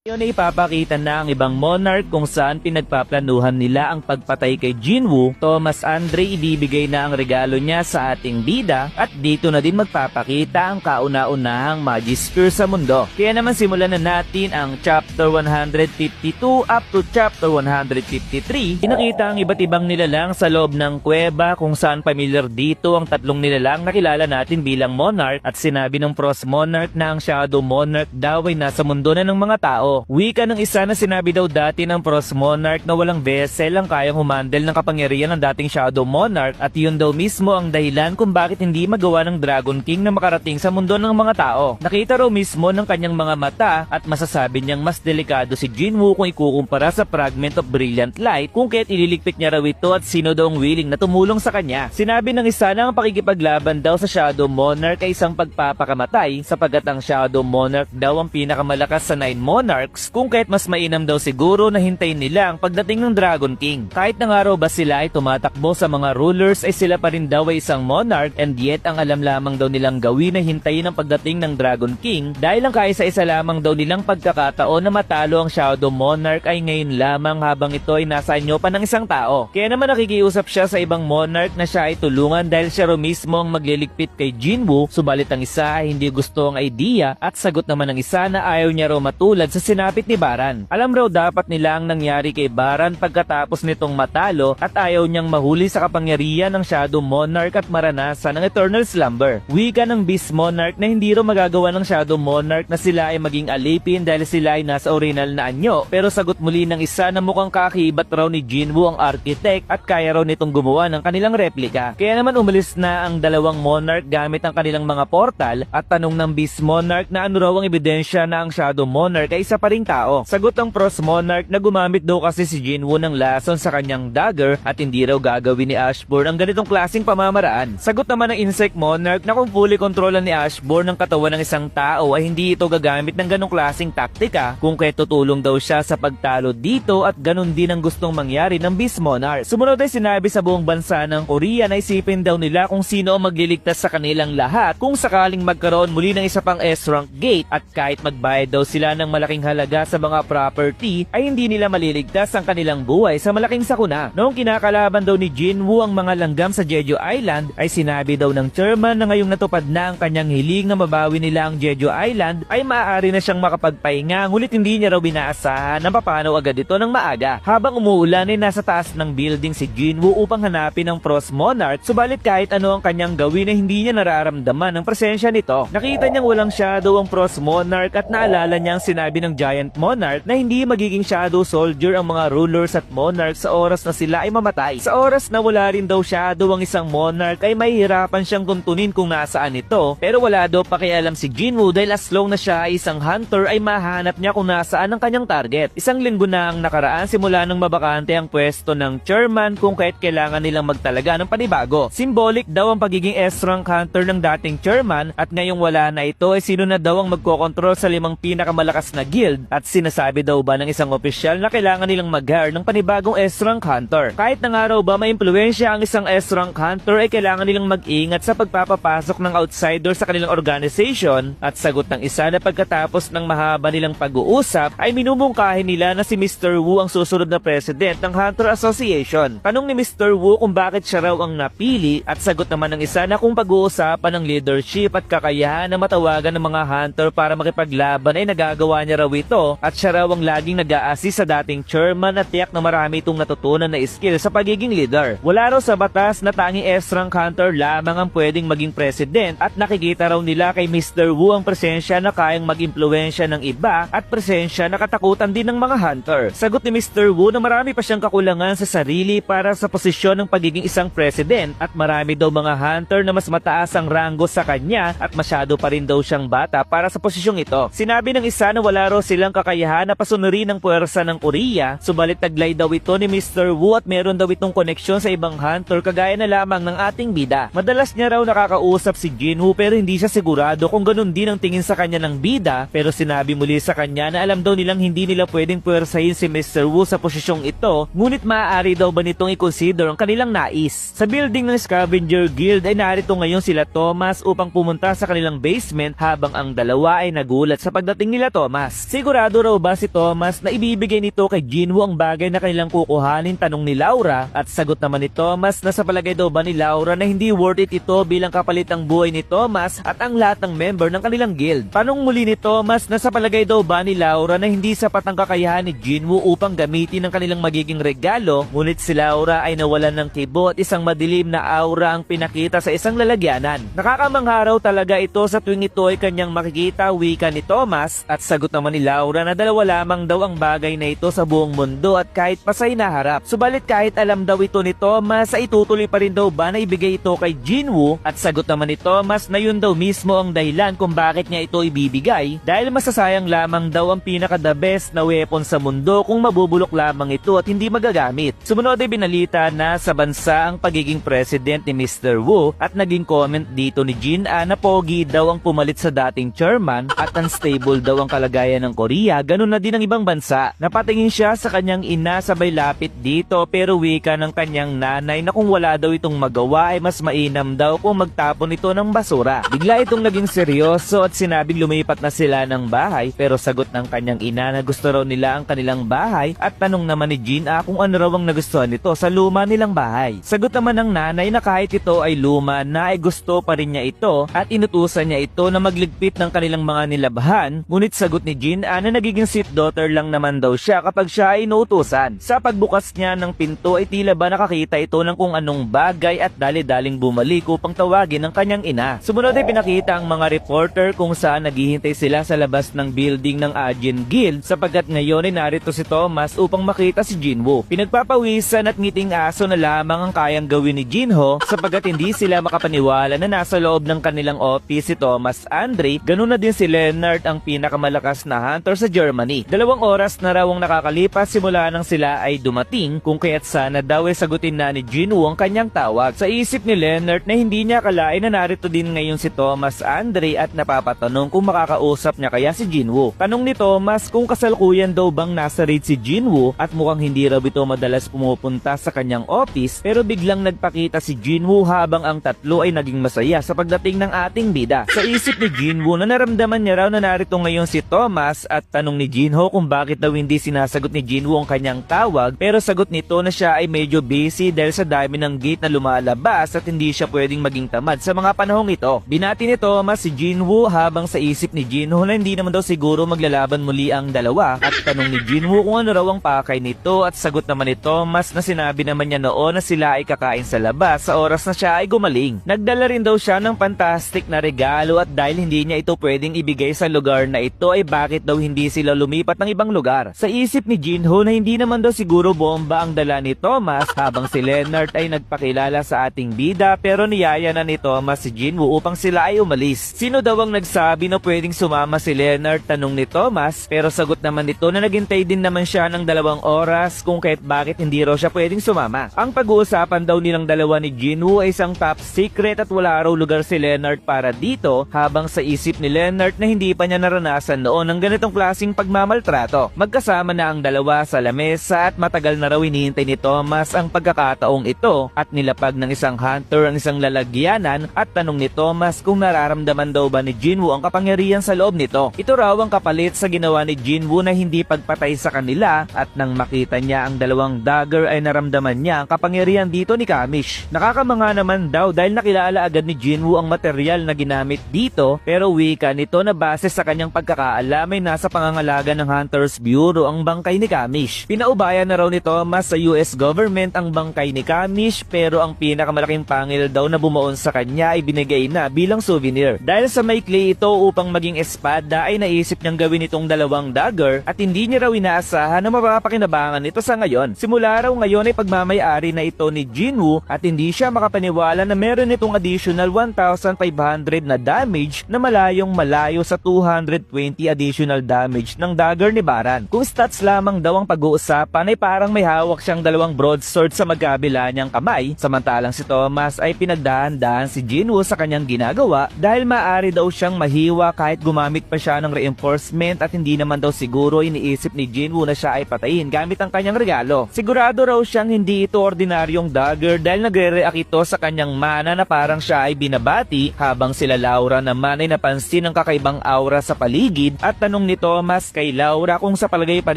Ngayon ay ipapakita na ang ibang monarch kung saan pinagpaplanuhan nila ang pagpatay kay Jinwoo. Thomas Andre ibibigay na ang regalo niya sa ating bida at dito na din magpapakita ang kauna-unahang Magisphere sa mundo. Kaya naman simulan na natin ang chapter 152 up to chapter 153. Pinakita ang iba't ibang nilalang sa loob ng kuweba kung saan familiar dito ang tatlong nilalang na kilala natin bilang monarch at sinabi ng Frost Monarch na ang Shadow Monarch daw ay nasa mundo na ng mga tao. Wika ng isa na sinabi daw dati ng Frost Monarch na walang vessel ang kayang humandle ng kapangyarihan ng dating Shadow Monarch at yun daw mismo ang dahilan kung bakit hindi magawa ng Dragon King na makarating sa mundo ng mga tao. Nakita raw mismo ng kanyang mga mata at masasabi niyang mas delikado si Jinwoo kung ikukumpara sa Fragment of Brilliant Light kung kaya't ililigpit niya raw ito at sino daw ang willing na tumulong sa kanya. Sinabi ng isa na ang pakikipaglaban daw sa Shadow Monarch ay isang pagpapakamatay sapagat ang Shadow Monarch daw ang pinakamalakas sa 9 Monarchs kung kaya't mas mainam daw siguro na hintayin nila ang pagdating ng Dragon King. Kahit na nga raw ba sila ay tumatakbo sa mga rulers ay sila pa rin daw ay isang monarch and yet ang alam lamang daw nilang gawin ay hintayin ang pagdating ng Dragon King dahil ang kaisa-isa lamang daw nilang pagkakataon na matalo ang Shadow Monarch ay ngayon lamang habang ito ay nasa anyo pa ng isang tao. Kaya naman nakikiusap siya sa ibang monarch na siya ay tulungan dahil siya raw mismo ang magliligpit kay Jinwoo, subalit ang isa ay hindi gusto ang idea at sagot naman ng isa na ayaw niya raw matulad sa sinapit ni Baran. Alam raw dapat nila ang nangyari kay Baran pagkatapos nitong matalo at ayaw niyang mahuli sa kapangyarihan ng Shadow Monarch at maranasan ng Eternal Slumber. Wika ng Beast Monarch na hindi raw magagawa ng Shadow Monarch na sila ay maging alipin dahil sila ay nasa original na anyo, pero sagot muli ng isa na mukhang kakibat raw ni Jinwoo ang architect at kaya raw nitong gumawa ng kanilang replika. Kaya naman umalis na ang dalawang monarch gamit ang kanilang mga portal at tanong ng Beast Monarch na ano raw ang ebidensya na ang Shadow Monarch ay isa pa ring tao. Sagot ng Frost Monarch na gumamit daw kasi si Jinwoo ng lason sa kanyang dagger at hindi raw gagawin ni Ashbourne ang ganitong klaseng pamamaraan. Sagot naman ng Insect Monarch na kung fully kontrolan ni Ashbourne ng katawan ng isang tao ay hindi ito gagamit ng ganong klaseng taktika kung kaya tutulong daw siya sa pagtalo dito at ganon din ang gustong mangyari ng Beast Monarch. Sumunod ay sinabi sa buong bansa ng Korea na isipin daw nila kung sino ang magliligtas sa kanilang lahat kung sakaling magkaroon muli ng isa pang S-rank gate at kahit magbayad daw sila ng malaking halaga sa mga property ay hindi nila maliligtas ang kanilang buhay sa malaking sakuna. Noong kinakalaban daw ni Jinwoo ang mga langgam sa Jeju Island ay sinabi daw ng chairman na ngayong natupad na ang kanyang hiling na mabawi nila ang Jeju Island ay maaari na siyang makapagpahinga ngunit hindi niya raw binaasahan na papanaw agad ito ng maaga. Habang umuulan ay nasa taas ng building si Jinwoo upang hanapin ang Frost Monarch, subalit kahit ano ang kanyang gawin ay hindi niya nararamdaman ang presensya nito. Nakita niyang walang shadow ang Frost Monarch at naalala niya ang sinabi ng Giant Monarch na hindi magiging shadow soldier ang mga rulers at monarchs sa oras na sila ay mamatay. Sa oras na wala rin daw shadow ang isang monarch ay mahihirapan siyang tuntunin kung nasaan ito, pero wala daw pakialam si Jinwoo dahil as long na siya ay isang hunter ay mahanap niya kung nasaan ang kanyang target. Isang linggo na ang nakaraan simula nang mabakante ang pwesto ng chairman kung kaya't kailangan nilang magtalaga ng panibago. Symbolic daw ang pagiging S-rank hunter ng dating chairman at ngayong wala na ito ay sino na daw ang magkokontrol sa 5 pinakamalakas na guild at sinasabi daw ba ng isang opisyal na kailangan nilang mag-hire ng panibagong S-rank hunter. Kahit na nga raw ba maimpluwensya ang isang S-rank hunter ay kailangan nilang mag-ingat sa pagpapapasok ng outsider sa kanilang organization at sagot ng isa na pagkatapos ng mahaba nilang pag-uusap ay minumungkahin nila na si Mr. Wu ang susunod na president ng Hunter Association. Tanong ni Mr. Wu kung bakit siya raw ang napili at sagot naman ng isa na kung pag-uusapan ng leadership at kakayahan na matawagan ng mga hunter para makipaglaban ay nagagawa niya raw ito at siya raw ang laging nag-a-assist sa dating chairman at tiyak na marami itong natutunan na skill sa pagiging leader. Wala raw sa batas na tanging S-rank hunter lamang ang pwedeng maging president at nakikita raw nila kay Mr. Wu ang presensya na kayang mag-impluwensya ng iba at presensya na katakutan din ng mga hunter. Sagot ni Mr. Wu na marami pa siyang kakulangan sa sarili para sa posisyon ng pagiging isang president at marami daw mga hunter na mas mataas ang ranggo sa kanya at masyado pa rin daw siyang bata para sa posisyong ito. Sinabi ng isa na wala raw silang kakayahan na pasunurin ang puwersa ng Korea, subalit taglay daw ito ni Mr. Wu at meron daw itong koneksyon sa ibang hunter kagaya na lamang ng ating bida. Madalas niya raw nakakausap si Jinwoo pero hindi siya sigurado kung ganun din ang tingin sa kanya ng bida, pero sinabi muli sa kanya na alam daw nilang hindi nila pwedeng puwersahin si Mr. Wu sa posisyong ito, ngunit maaari daw ba nitong i-consider ang kanilang nais. Sa building ng Scavenger Guild ay narito ngayon sila Thomas upang pumunta sa kanilang basement habang ang dalawa ay nagulat sa pagdating nila Thomas. Sigurado raw ba si Thomas na ibibigay nito kay Jinwoo ang bagay na kanilang kukuhanin, tanong ni Laura, at sagot naman ni Thomas na sa palagay daw ba ni Laura na hindi worth it ito bilang kapalit ng buhay ni Thomas at ang lahat ng member ng kanilang guild. Tanong muli ni Thomas na sa palagay daw ba ni Laura na hindi sapat ang kakayahan ni Jinwoo upang gamitin ang kanilang magiging regalo, ngunit si Laura ay nawalan ng kibo at isang madilim na aura ang pinakita sa isang lalagyanan. Nakakamangha raw talaga ito sa tuwing ito ay kanyang makikita, wika ni Thomas, at sagot naman ni Laura na dalawa lamang daw ang bagay na ito sa buong mundo at kahit pa sa hinaharap. Subalit kahit alam daw ito ni Thomas ay itutuloy pa rin daw ba na ibigay ito kay Jinwoo, at sagot naman ni Thomas na yun daw mismo ang dahilan kung bakit niya ito ibibigay dahil masasayang lamang daw ang pinaka-the best na weapon sa mundo kung mabubulok lamang ito at hindi magagamit. Sumunod ay binalita na sa bansa ang pagiging president ni Mr. Woo at naging comment dito ni Jin-a na pogi daw ang pumalit sa dating chairman at unstable daw ang kalagayan ng Korea, ganun na din ang ibang bansa. Napatingin siya sa kanyang ina sabay lapit dito pero wika ng kanyang nanay na kung wala daw itong magawa ay mas mainam daw kung magtapon ito ng basura. Bigla itong naging seryoso at sinabing lumipat na sila ng bahay pero sagot ng kanyang ina na gusto raw nila ang kanilang bahay at tanong naman ni Jin-a kung ano raw ang nagustuhan nito sa luma nilang bahay. Sagot naman ng nanay na kahit ito ay luma na ay gusto pa rin niya ito at inutusan niya ito na magligpit ng kanilang mga nilabhan, ngunit sagot ni Jin-a na nagiging sweet daughter lang naman daw siya kapag siya ay inuutusan. Sa pagbukas niya ng pinto ay tila ba nakakita ito ng kung anong bagay at dali-daling bumalik upang tawagin ang kanyang ina. Sumunod ay pinakita ang mga reporter kung saan naghihintay sila sa labas ng building ng Ajin Guild sapagkat ngayon ay narito si Thomas upang makita si Jinwoo. Pinagpapawisan at ngiting aso na lamang ang kayang gawin ni Jinho sapagkat hindi sila makapaniwala na nasa loob ng kanilang office si Thomas Andre, ganun na din si Leonard ang pinakamalakas na hunter sa Germany. 2 oras na raw ang nakakalipas simula nang sila ay dumating kung kaya't sana daw ay sagutin na ni Jinwoo ang kanyang tawag. Sa isip ni Leonard na hindi niya akalain na narito din ngayon si Thomas Andre at napapatanong kung makakausap niya kaya si Jinwoo. Tanong ni Thomas kung kasalukuyan daw bang nasa raid si Jinwoo at mukhang hindi raw ito madalas pumupunta sa kanyang office pero biglang nagpakita si Jinwoo habang ang tatlo ay naging masaya sa pagdating ng ating bida. Sa isip ni Jinwoo na naramdaman niya raw na narito ngayon si Thomas at tanong ni Jinho kung bakit daw hindi sinasagot ni Jinwoo ang kanyang tawag pero sagot nito na siya ay medyo busy dahil sa dami ng gate na lumalabas at hindi siya pwedeng maging tamad sa mga panahong ito. Binati ni Thomas si Jinwoo habang sa isip ni Jinho na hindi naman daw siguro maglalaban muli ang dalawa at tanong ni Jinwoo kung ano raw ang pakay nito at sagot naman ni Thomas na sinabi naman niya noon na sila ay kakain sa labas sa oras na siya ay gumaling. Nagdala rin daw siya ng fantastic na regalo at dahil hindi niya ito pwedeng ibigay sa lugar na ito ay bakit daw hindi sila lumipat ng ibang lugar. Sa isip ni Jinho na hindi naman daw siguro bomba ang dala ni Thomas habang si Leonard ay nagpakilala sa ating bida pero niyaya na ni Thomas si Jinwoo upang sila ay umalis. Sino daw ang nagsabi na pwedeng sumama si Leonard, tanong ni Thomas pero sagot naman nito na naghintay din naman siya ng 2 oras kung kahit bakit hindi raw siya pwedeng sumama. Ang pag-uusapan daw nilang dalawa ni Jinwoo ay isang top secret at wala raw lugar si Leonard para dito habang sa isip ni Leonard na hindi pa niya naranasan noon ang ganitong klaseng pagmamaltrato. Magkasama na ang dalawa sa lamesa at matagal na raw hinihintay ni Thomas ang pagkakataong ito at nilapag ng isang hunter ang isang lalagyanan at tanong ni Thomas kung nararamdaman daw ba ni Jinwoo ang kapangyarihan sa loob nito. Ito raw ang kapalit sa ginawa ni Jinwoo na hindi pagpatay sa kanila at nang makita niya ang 2 dagger ay naramdaman niya ang kapangyarihan dito ni Kamish. Nakakamanga naman daw dahil nakilala agad ni Jinwoo ang material na ginamit dito pero wika nito na base sa kanyang pagkakaalam ay nasa pangangalaga ng Hunters Bureau ang bangkay ni Kamish. Pinaubayan na raw ni Thomas sa US government ang bangkay ni Kamish pero ang pinakamalaking pangil daw na bumuon sa kanya ay binigay na bilang souvenir. Dahil sa may clay ito upang maging espada ay naisip niyang gawin itong 2 dagger at hindi niya raw inaasahan na mapapakinabangan ito sa ngayon. Simula raw ngayon ay pagmamayari na ito ni Jinwoo at hindi siya makapaniwala na meron itong additional 1,500 na damage na malayo sa 220 additional damage ng dagger ni Baran. Kung stats lamang daw ang pag-uusapan ay parang may hawak siyang 2 broadsword sa magkabila niyang kamay samantalang si Thomas ay pinagdahan-dahan si Jinwoo sa kanyang ginagawa dahil maaari daw siyang mahiwa kahit gumamit pa siya ng reinforcement at hindi naman daw siguro iniisip ni Jinwoo na siya ay patayin gamit ang kanyang regalo. Sigurado raw siyang hindi ito ordinaryong dagger dahil nagre-react ito sa kanyang mana na parang siya ay binabati habang sila Laura naman ay napansin ang kakaibang aura sa paligid at tanong tanong ni Thomas kay Laura kung sa palagay pa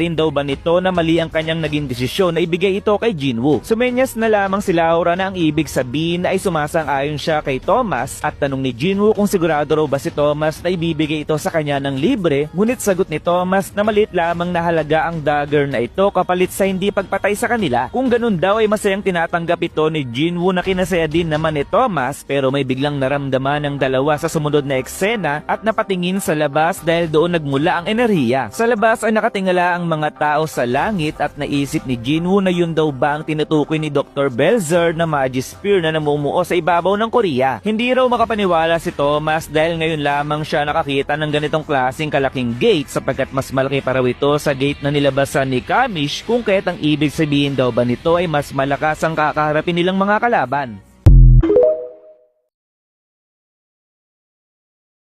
rin daw ba nito na mali ang kanyang naging desisyon na ibigay ito kay Jinwoo. Sumenyas na lamang si Laura na ang ibig sabihin ay sumasang-ayon siya kay Thomas at tanong ni Jinwoo kung sigurado raw ba si Thomas na ibibigay ito sa kanya ng libre, ngunit sagot ni Thomas na maliit lamang na halaga ang dagger na ito kapalit sa hindi pagpatay sa kanila. Kung ganun daw ay masayang tinatanggap ito ni Jinwoo na kinasaya din naman ni Thomas, pero may biglang naramdaman ng dalawa sa sumunod na eksena at napatingin sa labas dahil doon nagmula ang enerhiya. Sa labas ay nakatingala ang mga tao sa langit at naisip ni Jinwoo na yun daw ba ang tinutukoy ni Dr. Belzer na Magispear na namumuo sa ibabaw ng Korea. Hindi raw makapaniwala si Thomas dahil ngayon lamang siya nakakita ng ganitong klaseng kalaking gate sapagkat mas malaki pa raw ito sa gate na nilabasan ni Kamish, kung kaya't ang ibig sabihin daw ba nito ay mas malakas ang kakaharapin nilang mga kalaban.